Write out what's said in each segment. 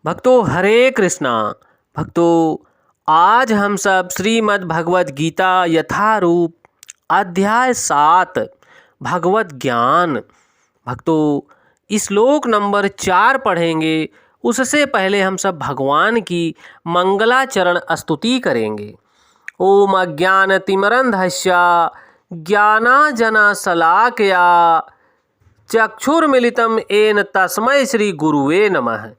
भक्तों हरे कृष्णा। भक्तों आज हम सब श्रीमद् भगवद गीता यथारूप अध्याय 7 भगवत ज्ञान भक्तों श्लोक नंबर 4 पढ़ेंगे। उससे पहले हम सब भगवान की मंगलाचरण स्तुति करेंगे। ओम अज्ञानतिमिरन्धस्य ज्ञानांजनशलाकया चक्षुर्मिलितं येन तस्मै श्री गुरुवे नमः।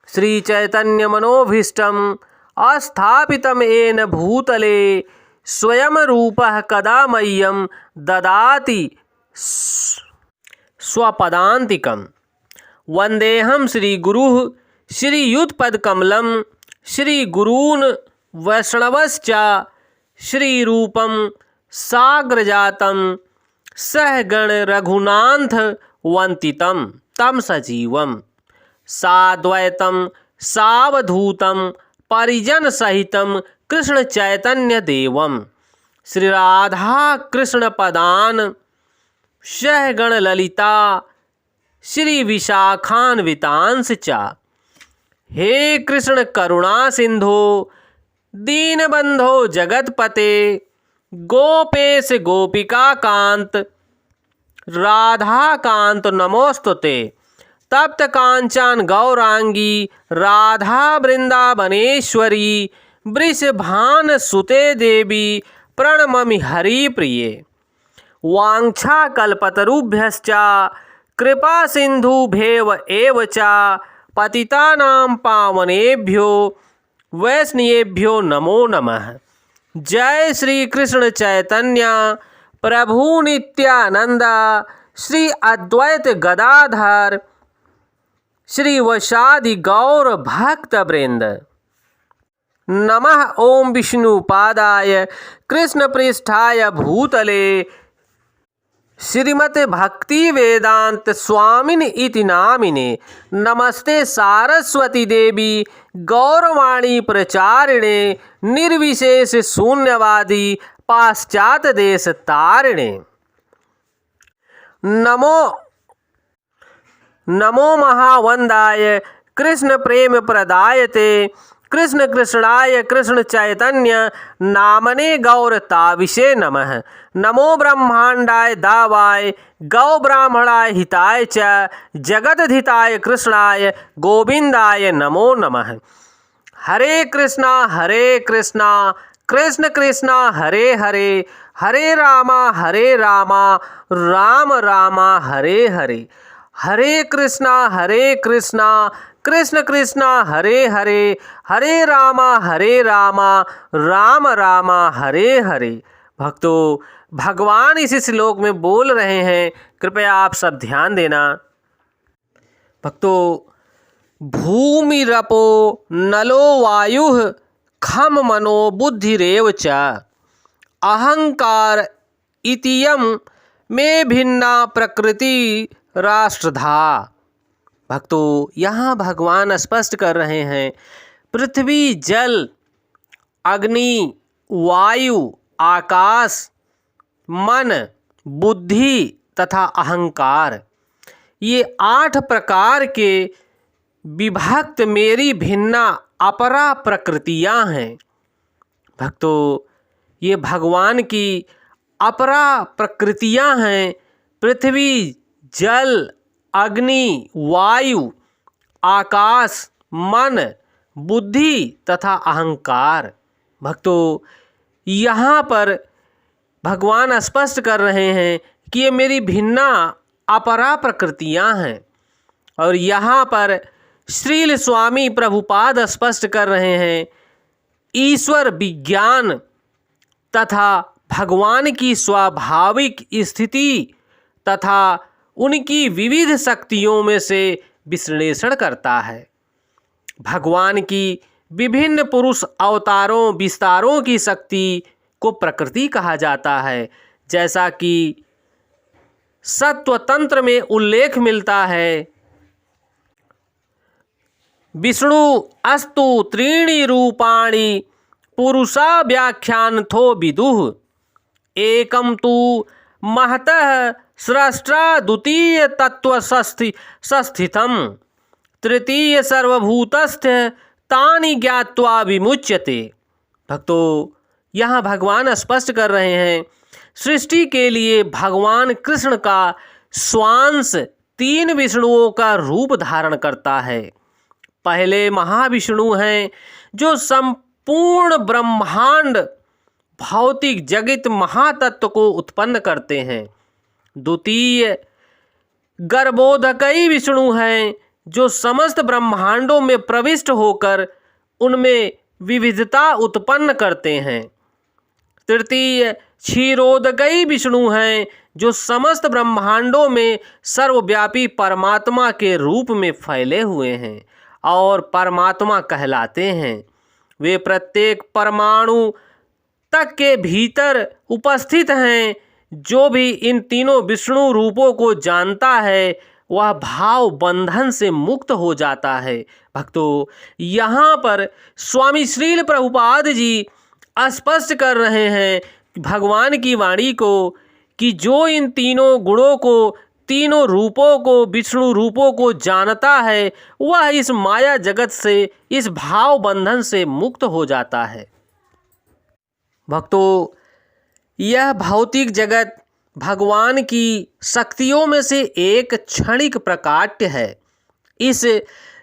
श्री चैतन्य मनोभीष्टम अस्थापितं येन भूतले स्वयं रूपः कदा मह्यं ददाति स्वपदान्तिकम्। वन्देऽहं श्री गुरुः श्रीयुतपदकमलं श्री गुरून् वैष्णवश्च श्रीरूपं साग्रजातं सहगण रघुनाथ वन्दितं तं सजीवम् साद्वैतं सावधूतं परिजन सहितं कृष्ण चैतन्य देवं श्री राधा कृष्ण पदान सहगण ललिता श्री विशाखान्वितांश्च च। हे कृष्ण करुणा सिंधो दीनबंधो जगतपते गोपेश गोपिका कांत राधा कांत नमोस्तुते। तप्त कांचन गौरांगी राधा वृंदावनेश्वरी वृषभान सुते देवी प्रणममि हरिप्रिये। वाञ्छाकल्पतरुभ्यश्च कृपा सिन्धुभ्येव एव च पतितानां पावनेभ्यो वैष्णवेभ्यो नमो नमः। जय श्री कृष्ण चैतन्य प्रभु नित्यानंद श्री अद्वैत गदाधर श्री वशादि गौर भक्त वृंद। नमः ओम विष्णुपादाय कृष्ण पृष्ठाय भूतले श्रीमते भक्ति वेदांत स्वामिनि इति नामिने। नमस्ते सारस्वती देवी गौरवाणी प्रचारिणे निर्विशेष शून्यवादी पाश्चात देश तारिणे। नमो महावंदाय कृष्ण प्रेम प्रदायते कृष्ण कृष्णाय कृष्ण चैतन्य नामने गौरताविषे नमः। नमो ब्रह्मांडाय दावाय गौ ब्राह्मणाय हिताय च जगदधिताय कृष्णाय गोविंदाय नमो नमः। हरे कृष्णा कृष्ण कृष्णा हरे हरे हरे रामा राम रामा हरे हरे। हरे कृष्णा कृष्ण कृष्णा हरे हरे हरे रामा राम रामा हरे हरे। भक्तों भगवान इस श्लोक में बोल रहे हैं, कृपया आप सब ध्यान देना। भक्तों भूमिरपो नलो वायुः खम मनो बुद्धिरेव च अहंकार इतियम में भिन्ना प्रकृति राष्ट्रधा। भक्तों यहाँ भगवान स्पष्ट कर रहे हैं पृथ्वी जल अग्नि वायु आकाश मन बुद्धि तथा अहंकार ये 8 प्रकार के विभक्त मेरी भिन्ना अपरा प्रकृतियाँ हैं। भक्तों ये भगवान की अपरा प्रकृतियाँ हैं। पृथ्वी जल अग्नि वायु आकाश मन बुद्धि तथा अहंकार। भक्तों यहाँ पर भगवान स्पष्ट कर रहे हैं कि ये मेरी भिन्ना अपरा प्रकृतियाँ हैं। और यहाँ पर श्रील स्वामी प्रभुपाद स्पष्ट कर रहे हैं ईश्वर विज्ञान तथा भगवान की स्वाभाविक स्थिति तथा उनकी विविध शक्तियों में से विश्लेषण करता है। भगवान की विभिन्न पुरुष अवतारों विस्तारों की शक्ति को प्रकृति कहा जाता है। जैसा कि सत्वतंत्र में उल्लेख मिलता है, विष्णु अस्तु त्रीणि रूपाणि पुरुषा व्याख्यानथो विदुः एकम तु महतः स्रष्टा द्वितीय तत्व संस्थितम तृतीय सर्वभूतस्थ तानि ज्ञात्वा विमुच्यते। भक्तों, यहाँ भगवान स्पष्ट कर रहे हैं सृष्टि के लिए भगवान कृष्ण का स्वांश 3 विष्णुओं का रूप धारण करता है। पहले महाविष्णु हैं जो संपूर्ण ब्रह्मांड भौतिक जगत महातत्व को उत्पन्न करते हैं। द्वितीय गर्भोदकई विष्णु हैं जो समस्त ब्रह्मांडों में प्रविष्ट होकर उनमें विविधता उत्पन्न करते हैं। तृतीय क्षीरोदकई विष्णु हैं जो समस्त ब्रह्मांडों में सर्वव्यापी परमात्मा के रूप में फैले हुए हैं और परमात्मा कहलाते हैं। वे प्रत्येक परमाणु तक के भीतर उपस्थित हैं। जो भी इन तीनों विष्णु रूपों को जानता है वह भाव बंधन से मुक्त हो जाता है। भक्तों, यहाँ पर स्वामी श्रील प्रभुपाद जी स्पष्ट कर रहे हैं भगवान की वाणी को कि जो इन तीनों गुणों को, तीनों रूपों को, विष्णु रूपों को जानता है वह इस माया जगत से, इस भाव बंधन से मुक्त हो जाता है। भक्तों, यह भौतिक जगत भगवान की शक्तियों में से एक क्षणिक प्रकाट्य है। इस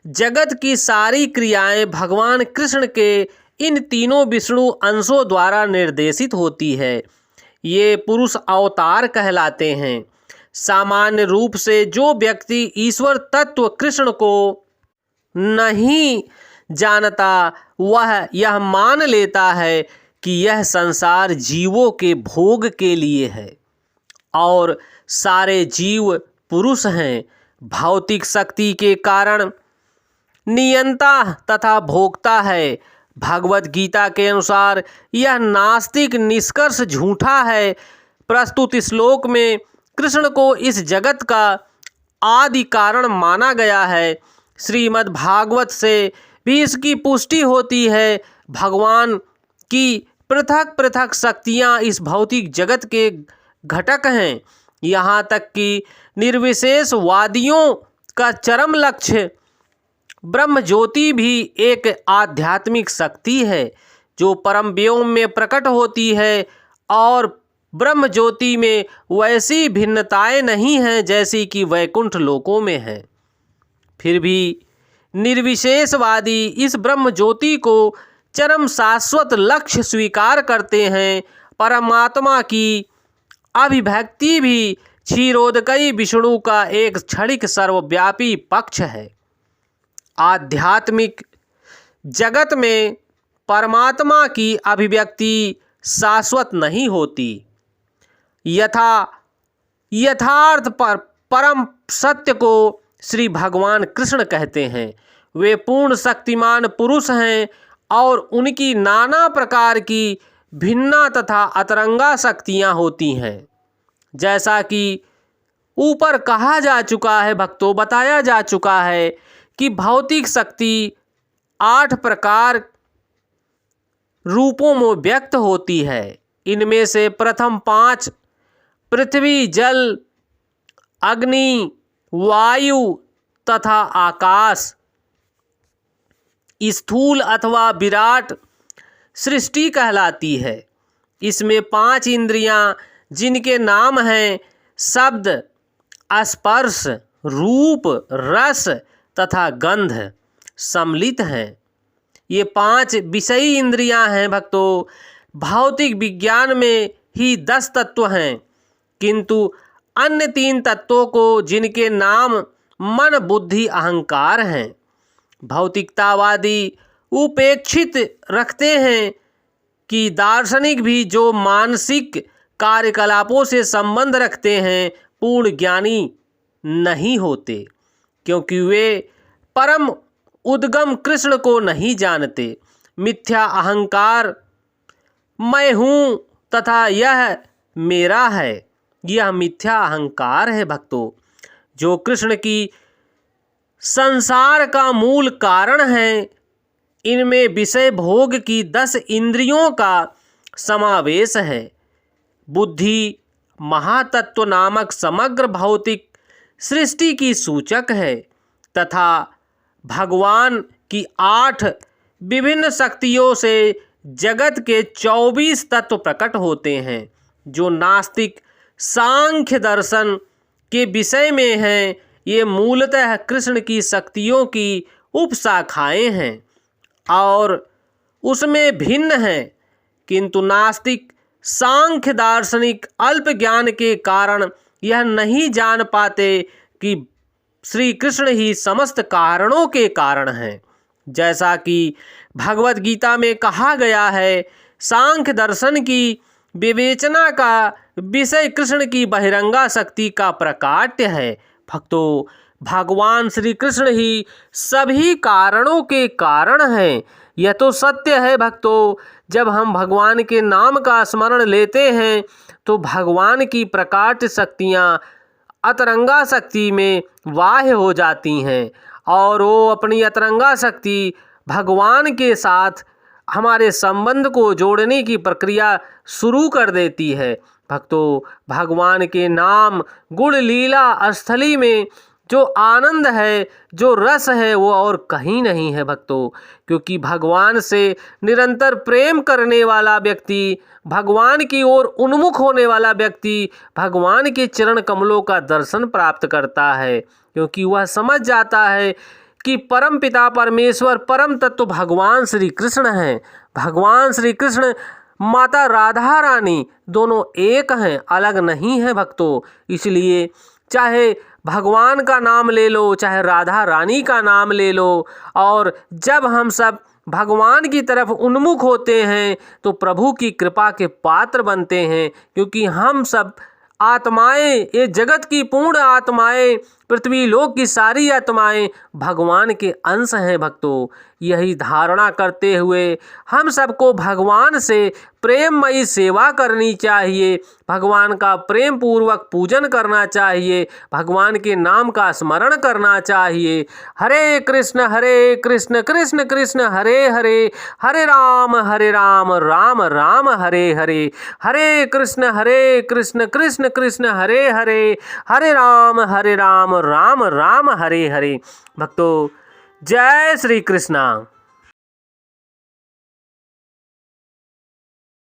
जगत की सारी क्रियाएं भगवान कृष्ण के इन तीनों विष्णु अंशों द्वारा निर्देशित होती है। ये पुरुष अवतार कहलाते हैं। सामान्य रूप से जो व्यक्ति ईश्वर तत्व कृष्ण को नहीं जानता वह यह मान लेता है कि यह संसार जीवों के भोग के लिए है और सारे जीव पुरुष हैं। भौतिक शक्ति के कारण नियंता तथा भोक्ता है। भगवत गीता के अनुसार यह नास्तिक निष्कर्ष झूठा है। प्रस्तुत श्लोक में कृष्ण को इस जगत का आदि कारण माना गया है। श्रीमद् भागवत से भी इसकी पुष्टि होती है। भगवान की पृथक पृथक शक्तियाँ इस भौतिक जगत के घटक हैं। यहाँ तक कि निर्विशेषवादियों का चरम लक्ष्य ब्रह्म ज्योति भी एक आध्यात्मिक शक्ति है जो परम व्योम में प्रकट होती है और ब्रह्म ज्योति में वैसी भिन्नताएं नहीं हैं जैसी कि वैकुंठ लोकों में है। फिर भी निर्विशेषवादी इस ब्रह्म ज्योति को चरम शाश्वत लक्ष्य स्वीकार करते हैं। परमात्मा की अभिव्यक्ति भी क्षीरोदकई विष्णु का एक क्षणिक सर्वव्यापी पक्ष है। आध्यात्मिक जगत में परमात्मा की अभिव्यक्ति शाश्वत नहीं होती। यथार्थ परम सत्य को श्री भगवान कृष्ण कहते हैं। वे पूर्ण शक्तिमान पुरुष हैं और उनकी नाना प्रकार की भिन्ना तथा अतरंगा शक्तियाँ होती हैं। जैसा कि ऊपर कहा जा चुका है भक्तों, बताया जा चुका है कि भौतिक शक्ति 8 प्रकार रूपों में व्यक्त होती है। इनमें से प्रथम 5 पृथ्वी, जल, अग्नि, वायु तथा आकाश, स्थूल अथवा विराट सृष्टि कहलाती है। इसमें 5 इंद्रियां जिनके नाम हैं शब्द, स्पर्श, रूप, रस तथा गंध सम्मिलित हैं। ये 5 विषयी इंद्रियां हैं भक्तों। भौतिक विज्ञान में ही 10 तत्व हैं, किंतु अन्य 3 तत्वों को जिनके नाम मन, बुद्धि, अहंकार हैं, भौतिकतावादी उपेक्षित रखते हैं कि दार्शनिक भी जो मानसिक कार्यकलापों से संबंध रखते हैं पूर्ण ज्ञानी नहीं होते, क्योंकि वे परम उद्गम कृष्ण को नहीं जानते। मिथ्या अहंकार मैं हूँ तथा यह मेरा है, यह मिथ्या अहंकार है भक्तों, जो कृष्ण की संसार का मूल कारण है। इनमें विषय भोग की 10 इंद्रियों का समावेश है। बुद्धि महातत्व नामक समग्र भौतिक सृष्टि की सूचक है तथा भगवान की 8 विभिन्न शक्तियों से जगत के 24 तत्व प्रकट होते हैं। जो नास्तिक सांख्य दर्शन के विषय में हैं, ये मूलतः कृष्ण की शक्तियों की उपशाखाएं हैं और उसमें भिन्न हैं, किंतु नास्तिक सांख्य दार्शनिक अल्प ज्ञान के कारण यह नहीं जान पाते कि श्री कृष्ण ही समस्त कारणों के कारण हैं। जैसा कि भगवत गीता में कहा गया है, सांख्य दर्शन की विवेचना का विषय कृष्ण की बहिरंगा शक्ति का प्रकाट्य है। भक्तों, भगवान श्री कृष्ण ही सभी कारणों के कारण हैं। यह तो सत्य है भक्तों। जब हम भगवान के नाम का स्मरण लेते हैं तो भगवान की प्रकाट्य शक्तियाँ अतरंगा शक्ति में वाह्य हो जाती हैं और वो अपनी अतरंगा शक्ति भगवान के साथ हमारे संबंध को जोड़ने की प्रक्रिया शुरू कर देती है। भक्तों, भगवान के नाम गुण लीला स्थली में जो आनंद है, जो रस है, वो और कहीं नहीं है भक्तों। क्योंकि भगवान से निरंतर प्रेम करने वाला व्यक्ति, भगवान की ओर उन्मुख होने वाला व्यक्ति भगवान के चरण कमलों का दर्शन प्राप्त करता है। क्योंकि वह समझ जाता है कि परम पिता परमेश्वर परम तत्व भगवान श्री कृष्ण हैं। भगवान श्री कृष्ण माता राधा रानी दोनों एक हैं, अलग नहीं है भक्तों। इसलिए चाहे भगवान का नाम ले लो, चाहे राधा रानी का नाम ले लो, और जब हम सब भगवान की तरफ उन्मुख होते हैं तो प्रभु की कृपा के पात्र बनते हैं। क्योंकि हम सब आत्माएं, ये जगत की पूर्ण आत्माएं, पृथ्वी लोक की सारी आत्माएं भगवान के अंश हैं भक्तों। यही धारणा करते हुए हम सबको भगवान से प्रेममयी सेवा करनी चाहिए, भगवान का प्रेम पूर्वक पूजन करना चाहिए, भगवान के नाम का स्मरण करना चाहिए। हरे कृष्ण कृष्ण कृष्ण हरे हरे, हरे राम राम राम हरे हरे, हरे कृष्ण कृष्ण कृष्ण हरे हरे, हरे राम राम राम हरे हरे। भक्तों, जय श्री कृष्णा।